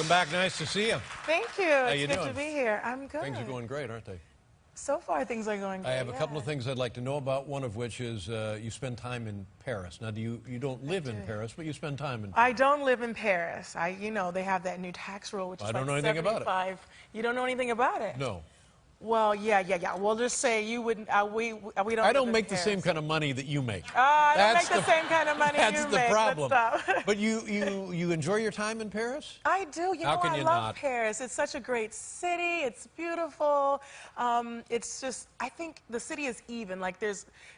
back. Nice to see you. Thank you. It's good to be here. I'm good. Things are going great, aren't they? So far, things are going great. I have a couple of things I'd like to know about, one of which is you spend time in Paris. Now, you don't live in Paris, but you spend time in Paris. I don't live in Paris. They have that new tax rule, which is I don't know like anything 75. about it. You don't know anything about it? No. Well, yeah. We'll just say you wouldn't. We don't. I don't make the same kind of money that you make. I don't make the same kind of money you make. That's the problem. But you enjoy your time in Paris? I do. How can I you love not? Paris. It's such a great city. It's beautiful. It's just, I think the city is even. Like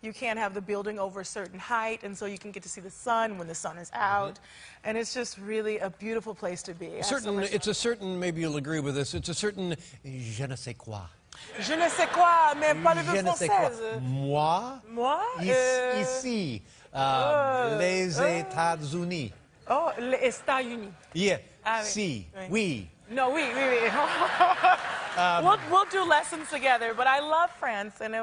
you can't have the building over a certain height, and so you can get to see the sun when the sun is out. And it's just really a beautiful place to be. It's a certain, maybe you'll agree with this, it's a certain je ne sais quoi. Je ne sais quoi, mais parlez-vous française? Moi? Moi? Ici. Les États-Unis. Oh, les États-Unis. Yeah. Ah, Si. Oui. Oui. No, oui. We'll do lessons together, but I love France, and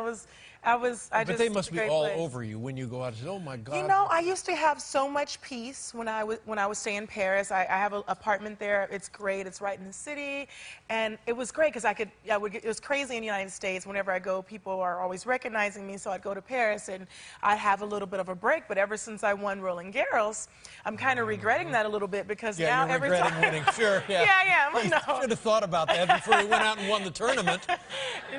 But they must be all over you when you go out and say, oh my God. You know, I used to have so much peace when I was staying in Paris. I have an apartment there. It's great. It's right in the city, and it was great because it was crazy in the United States. Whenever I go, people are always recognizing me, so I'd go to Paris and I'd have a little bit of a break. But ever since I won Roland Garros, I'm kind of regretting that a little bit because now you're every regretting time winning. Sure. Yeah. Yeah. Well, you should have thought about that before you went out and won the tournament.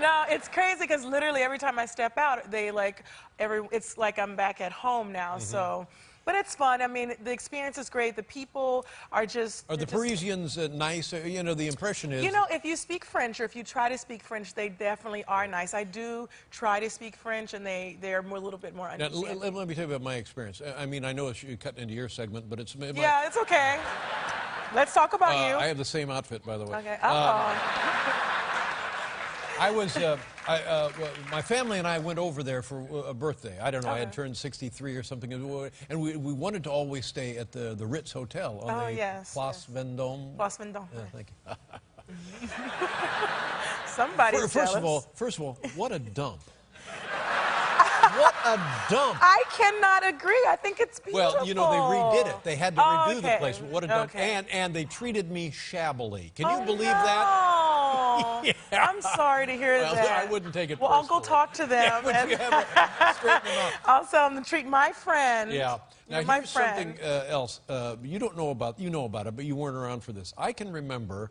No, it's crazy because literally every time I step out, it's like I'm back at home now. So, but it's fun. I mean, the experience is great. The people are just. Are the Parisians nice? You know, the impression is. You know, if you speak French or if you try to speak French, they definitely are nice. I do try to speak French, and they're a little bit more understanding. Now, let me tell you about my experience. I mean, I know you cut into your segment, but it's. Yeah, it's okay. Let's talk about you. I have the same outfit, by the way. Okay. My family and I went over there for a birthday. I don't know, I had turned 63 or something. And we wanted to always stay at the Ritz Hotel on the Place Vendôme. Place Vendôme. Yeah, thank you. Somebody's jealous. First of all, what a dump. What a dump. I cannot agree. I think it's beautiful. Well, you know, they redid it. They had to redo the place. But what a dump. Okay. And they treated me shabbily. Can you believe that? Yeah. I'm sorry to hear that. I wouldn't take it personally. Well, I'll go talk to them. Yeah, straighten them up. I'll tell them to treat my friend. Yeah. Now, my here's friend. something else. You know about it, but you weren't around for this. I can remember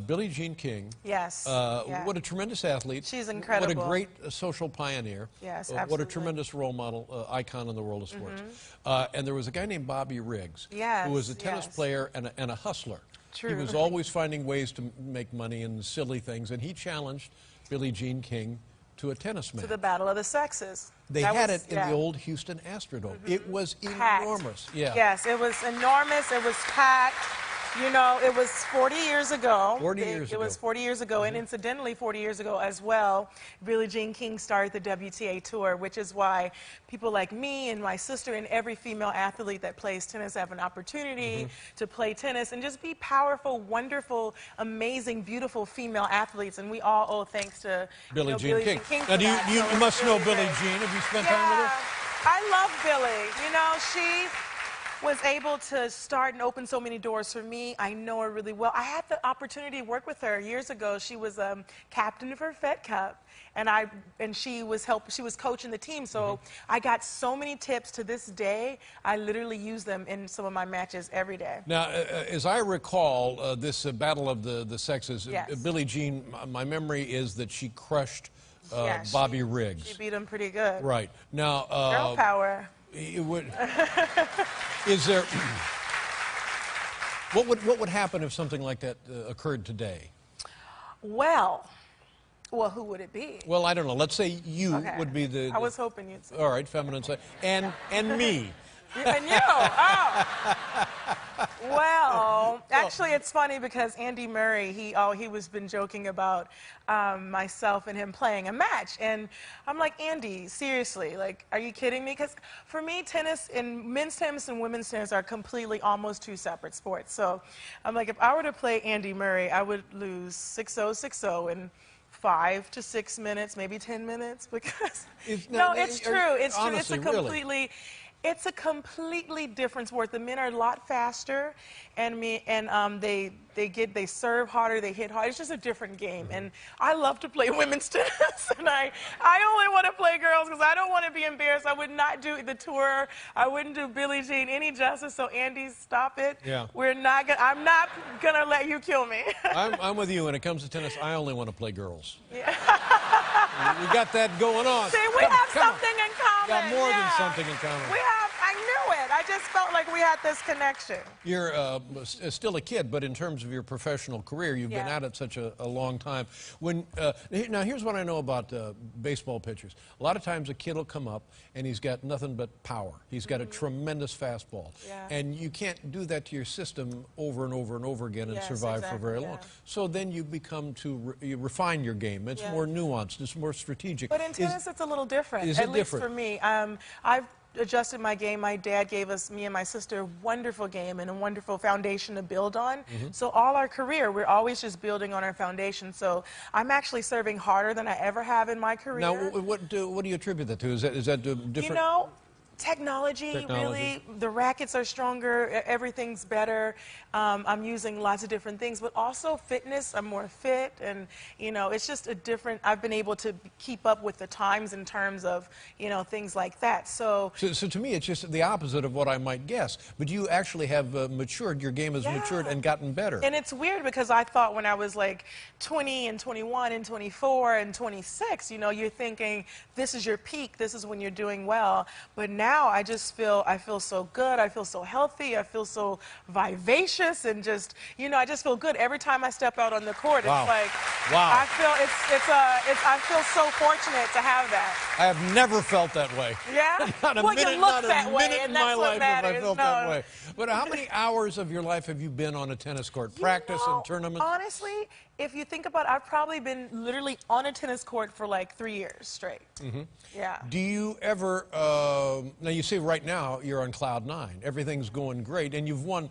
Billie Jean King. Yes. What a tremendous athlete. She's incredible. What a great social pioneer. Yes, absolutely. What a tremendous role model, icon in the world of sports. And there was a guy named Bobby Riggs, who was a tennis player and a hustler. True. He was always finding ways to make money and silly things, and he challenged Billie Jean King to a tennis match. To the battle of the sexes. They had it in the old Houston Astrodome. It was enormous. Yeah. Yes, it was enormous. It was packed. You know, it was 40 years ago. It was 40 years ago, and incidentally, 40 years ago as well, Billie Jean King started the WTA Tour, which is why people like me and my sister and every female athlete that plays tennis have an opportunity to play tennis and just be powerful, wonderful, amazing, beautiful female athletes. And we all owe thanks to Billie Jean King. Now, you must know Billie Jean. Have you spent time with her? I love Billie. You know, she was able to start and open so many doors for me. I know her really well. I had the opportunity to work with her years ago. She was captain of her Fed Cup, and she was coaching the team. So I got so many tips to this day. I literally use them in some of my matches every day. Now, as I recall, this battle of the sexes, Billie Jean, my memory is that she crushed Bobby Riggs. She beat him pretty good. Right. Now, girl power. Is there? What would happen if something like that occurred today? Well, who would it be? Well, I don't know. Let's say you would be the. I was hoping you'd say. All right, feminine side, and me. And you. Oh. Well, actually, it's funny because Andy Murray, he was been joking about myself and him playing a match, and I'm like, Andy, seriously, like, are you kidding me? Because for me, tennis and men's tennis and women's tennis are completely almost two separate sports. So I'm like, if I were to play Andy Murray, I would lose 6-0, 6-0, and 5 to 6 minutes, maybe 10 minutes, because no, it's true. It's true. It's a completely. It's a completely different sport. The men are a lot faster, and they serve harder, they hit harder. It's just a different game, and I love to play women's tennis, and I only want to play girls because I don't want to be embarrassed. I would not do the tour. I wouldn't do Billie Jean any justice. So Andy, stop it. Yeah. I'm not gonna let you kill me. I'm with you when it comes to tennis. I only want to play girls. Yeah. We got that going on. See, we have something in common. We got more than something in common. I knew it. I just felt like we had this connection. You're still a kid, but in terms of your professional career, you've been at it such a long time. Now, here's what I know about baseball pitchers. A lot of times a kid will come up, and he's got nothing but power. He's got a tremendous fastball. Yeah. And you can't do that to your system over and over and over again and survive for very long. So then you become you refine your game. It's more nuanced. It's more strategic. But in tennis, it's a little different. Is it different? At least for me. I've adjusted my game. My dad gave me and my sister, a wonderful game and a wonderful foundation to build on. So all our career, we're always just building on our foundation. So I'm actually serving harder than I ever have in my career. Now, what do you attribute that to? Is that different? You know, technology, really, the rackets are stronger, everything's better. I'm using lots of different things, but also fitness. I'm more fit, and you know, it's just a different. I've been able to keep up with the times in terms of, you know, things like that. So to me, it's just the opposite of what I might guess. But you actually have matured. Your game has matured and gotten better. And it's weird because I thought when I was like 20 and 21 and 24 and 26, you know, you're thinking this is your peak. This is when you're doing well. But now I feel so good. I feel so healthy. I feel so vivacious, and just, you know, I just feel good every time I step out on the court. It's like, I feel so fortunate to have that. I have never felt that way. Yeah? Not a well, minute, you look not a that minute way, in and my that's what life have I matters. felt that way. But how many hours of your life have you been on a tennis court? Practice and tournaments? Honestly, if you think about it, I've probably been literally on a tennis court for like 3 years straight. Yeah. Do you ever, now you say right now you're on cloud 9. Everything's going great, and you've won,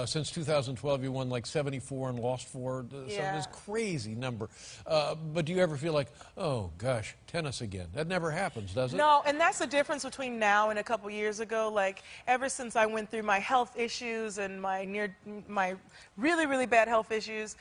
since 2012, you won like 74 and lost 4. This crazy number. But do you ever feel like, oh gosh, tennis again? That never happens, does it? No, and that's the difference between now and a couple years ago. Like, ever since I went through my health issues and my really, really bad health issues,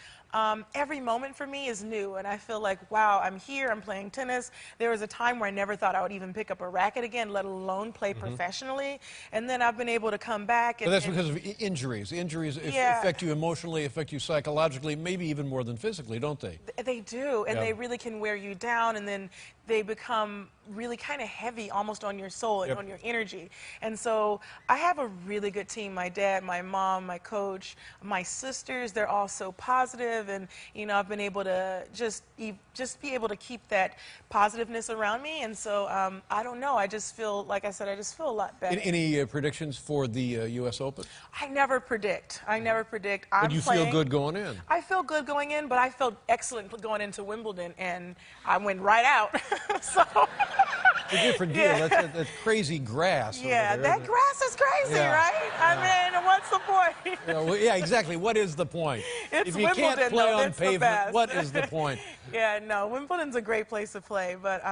every moment for me is new, and I feel like, wow, I'm here, I'm playing tennis. There was a time where I never thought I would even pick up a racket again, let alone play professionally, and then I've been able to come back. But that's because of injuries. Injuries affect you emotionally, affect you psychologically, maybe even more than physically, don't they? They do, and they really can wear you down, and then they become really kind of heavy almost on your soul and on your energy. And so I have a really good team. My dad, my mom, my coach, my sisters, they're all so positive, and you know, I've been able to just be able to keep that positiveness around me. And so I don't know, I just feel, like I said, I just feel a lot better. Any predictions for the U.S. Open? I never predict. But you feel good going in? I feel good going in, but I felt excellent going into Wimbledon, and I went right out. So it's a different deal. That's crazy grass. Yeah, over there, that grass is crazy, right? I mean, what's the point? Yeah, exactly. What is the point? It's if you Wimbledon, can't play though, on pavement, what is the point? Yeah, no, Wimbledon's a great place to play, but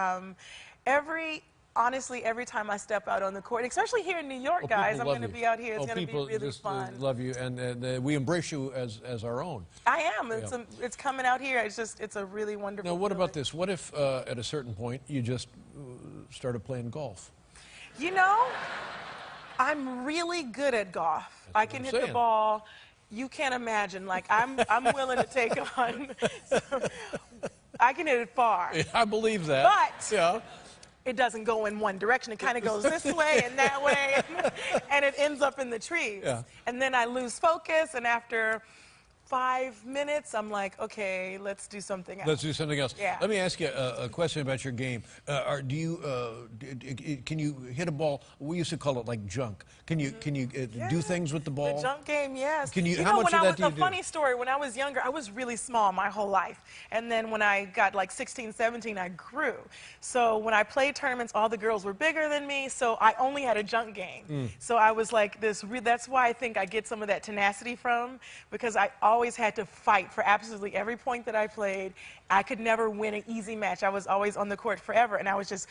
honestly, every time I step out on the court, especially here in New York, guys, I'm going to be out here. It's going to be really fun. People love you, and we embrace you as our own. I am. It's coming out here. It's a really wonderful. Now, what about this? What if at a certain point you just started playing golf? You know, I'm really good at golf. I can hit the ball. You can't imagine. Like, I'm willing to take on. I can hit it far. Yeah, I believe that. But it doesn't go in one direction. It kind of goes this way and that way, and it ends up in the trees. Yeah. And then I lose focus, and after 5 minutes, I'm like, okay, let's do something else. Let's do something else. Yeah. Let me ask you a question about your game. Can you hit a ball? We used to call it like junk. Can you do things with the ball? The junk game, yes. How much of that do you do? A funny story. When I was younger, I was really small my whole life, and then when I got like 16, 17, I grew. So when I played tournaments, all the girls were bigger than me, so I only had a junk game. So I was like this. That's why I think I get some of that tenacity from, because I always always had to fight for absolutely every point that I played. I could never win an easy match. I was always on the court forever, and I was just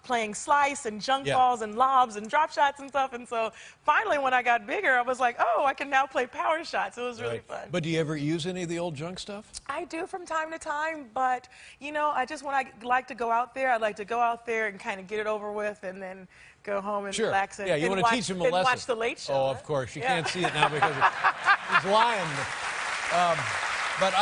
playing slice and junk balls and lobs and drop shots and stuff. And so finally, when I got bigger, I was like, oh, I can now play power shots. It was really fun. But do you ever use any of the old junk stuff? I do from time to time, but, you know, when I like to go out there, I like to go out there and kind of get it over with and then go home and relax and, you want to teach him a lesson. And watch The Late Show. Oh, of course. You can't see it now because he's lying. But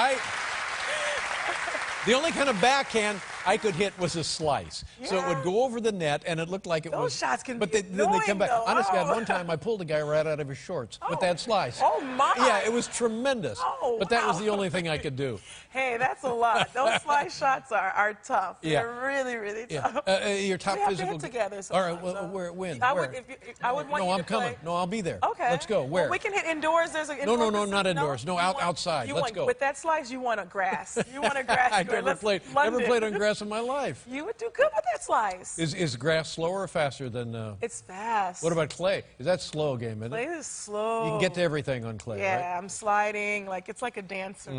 the only kind of backhand I could hit was a slice. So it would go over the net, and it looked like it was... Those shots can but be then they come back. Though. Honestly, one time I pulled a guy right out of his shorts with that slice. Oh, my. Yeah, it was tremendous. Oh, but that was the only thing I could do. Hey, that's a lot. Those slice shots are tough. Yeah. They're really, really tough. Your top physical... We have to get together All right, well, when? I would want you I'm to coming. play. No, I'll be there. Okay. Let's go. Where? Well, we can hit indoors. There's an indoor No, not indoors. No, outside. Let's go. With that slice, you want a grass. You want a grass. I never played on grass in my life. You would do good with that slice. Is grass slower or faster than... It's fast. What about clay? Is that slow game, isn't it? Clay is slow. You can get to everything on clay, right? Yeah, I'm sliding. It's like a dancer.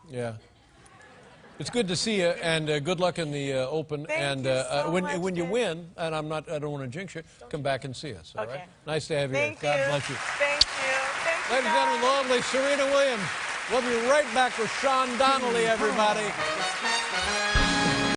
Yeah. It's good to see you, and good luck in the Open. Thank you so much, when you win, and I don't want to jinx you, come back and see us. All right? Nice to have you. Thank God you. bless you. Thank you. Ladies and gentlemen, the lovely Serena Williams. We'll be right back with Sean Donnelly, everybody.